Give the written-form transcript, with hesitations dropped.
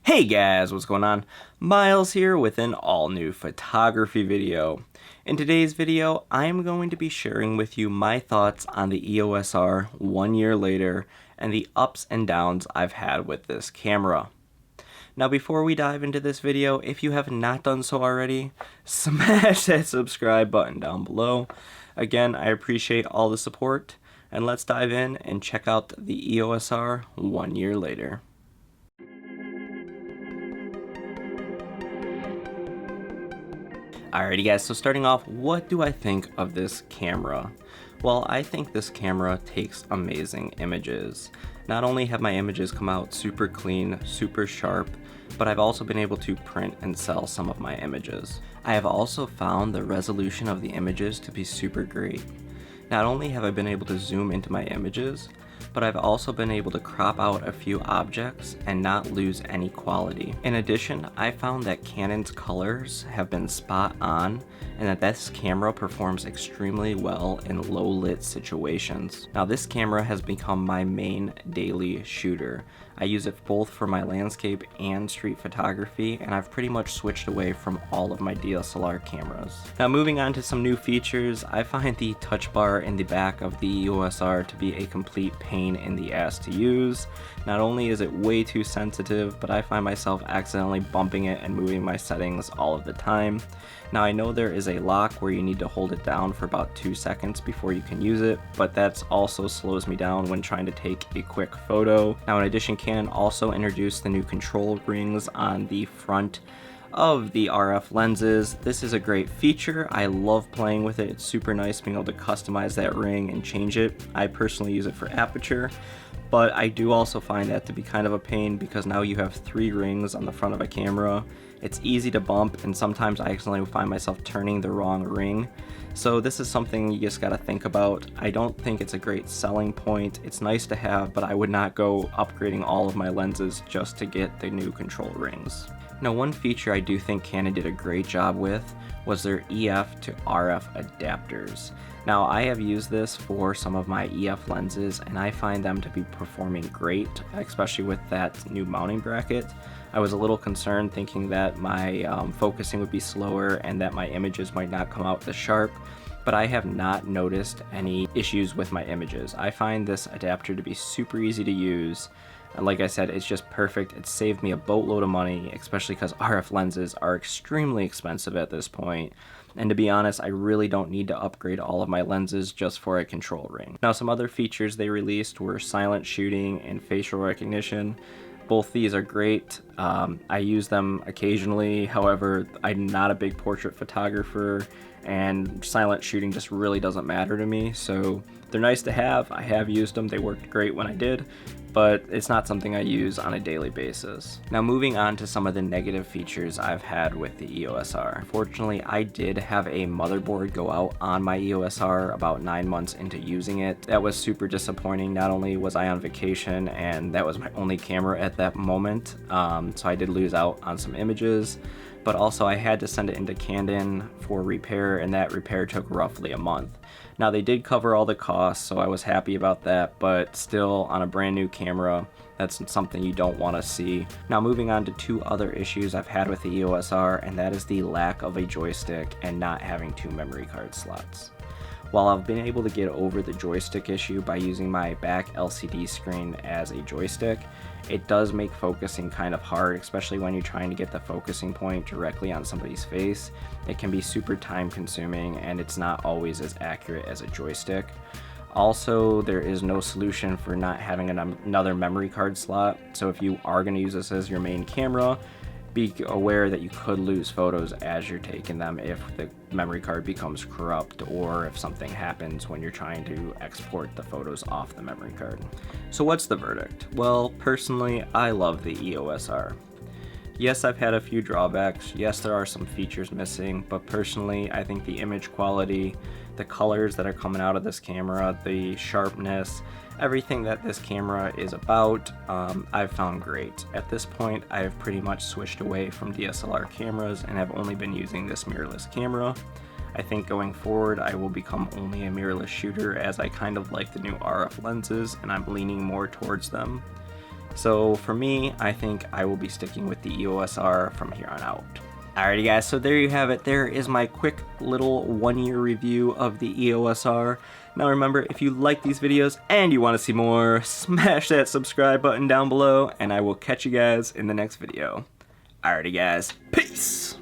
Hey guys, what's going on? Myles here with an all-new photography video. In today's video, I am going to be sharing with you my thoughts on the EOS R 1 year later and the ups and downs I've had with this camera. Now before we dive into this video, if you have not done so already, smash that subscribe button down below. Again, I appreciate all the support, and let's dive in and check out the EOS R 1 year later. Alrighty guys, so starting off, what do I think of this camera? Well, I think this camera takes amazing images. Not only have my images come out super clean, super sharp, but I've also been able to print and sell some of my images. I have also found the resolution of the images to be super great. Not only have I been able to zoom into my images, but I've also been able to crop out a few objects and not lose any quality. In addition, I found that Canon's colors have been spot on and that this camera performs extremely well in low lit situations. Now this camera has become my main daily shooter. I use it both for my landscape and street photography, and I've pretty much switched away from all of my DSLR cameras. Now moving on to some new features, I find the touch bar in the back of the EOS R to be a complete pain in the ass to use. Not only is it way too sensitive, but I find myself accidentally bumping it and moving my settings all of the time. Now I know there is a lock where you need to hold it down for about 2 seconds before you can use it, but that also slows me down when trying to take a quick photo. Now in addition, Canon also introduced the new control rings on the front of the RF lenses. This is a great feature. I love playing with it. It's super nice being able to customize that ring and change it. I personally use it for aperture, but I do also find that to be kind of a pain because now you have 3 rings on the front of a camera. It's easy to bump, and sometimes I accidentally find myself turning the wrong ring. So this is something you just gotta think about. I don't think it's a great selling point. It's nice to have, but I would not go upgrading all of my lenses just to get the new control rings. Now one feature I do think Canon did a great job with was their EF to RF adapters. Now I have used this for some of my EF lenses and I find them to be performing great, especially with that new mounting bracket. I was a little concerned thinking that my focusing would be slower and that my images might not come out as sharp, but I have not noticed any issues with my images. I find this adapter to be super easy to use. And like I said, it's just perfect. It saved me a boatload of money, especially because RF lenses are extremely expensive at this point. And to be honest, I really don't need to upgrade all of my lenses just for a control ring. Now some other features they released were silent shooting and facial recognition. Both these are great. I use them occasionally. However, I'm not a big portrait photographer and silent shooting just really doesn't matter to me. So they're nice to have. I have used them. They worked great when I did, but it's not something I use on a daily basis. Now moving on to some of the negative features I've had with the EOS R. Unfortunately, I did have a motherboard go out on my EOS R about 9 months into using it. That was super disappointing. Not only was I on vacation and that was my only camera at that moment, so I did lose out on some images, but also I had to send it into Canon for repair, and that repair took roughly a month. Now they did cover all the costs, so I was happy about that, but still on a brand new camera, that's something you don't want to see. Now moving on to 2 other issues I've had with the EOS R, and that is the lack of a joystick and not having 2 memory card slots. While I've been able to get over the joystick issue by using my back LCD screen as a joystick, it does make focusing kind of hard, especially when you're trying to get the focusing point directly on somebody's face. It can be super time consuming and it's not always as accurate as a joystick. Also, there is no solution for not having another memory card slot, so if you are going to use this as your main camera, be aware that you could lose photos as you're taking them if the memory card becomes corrupt or if something happens when you're trying to export the photos off the memory card. So what's the verdict? Well, personally, I love the EOS R. Yes, I've had a few drawbacks. Yes, there are some features missing, but personally, I think the image quality, the colors that are coming out of this camera, the sharpness, everything that this camera is about, I've found great. At this point, I have pretty much switched away from DSLR cameras and have only been using this mirrorless camera. I think going forward, I will become only a mirrorless shooter as I kind of like the new RF lenses and I'm leaning more towards them. So for me, I think I will be sticking with the EOS R from here on out. Alrighty guys, so there you have it. There is my quick little 1-year review of the EOS R. Now remember, if you like these videos and you want to see more, smash that subscribe button down below, and I will catch you guys in the next video. Alrighty guys, peace!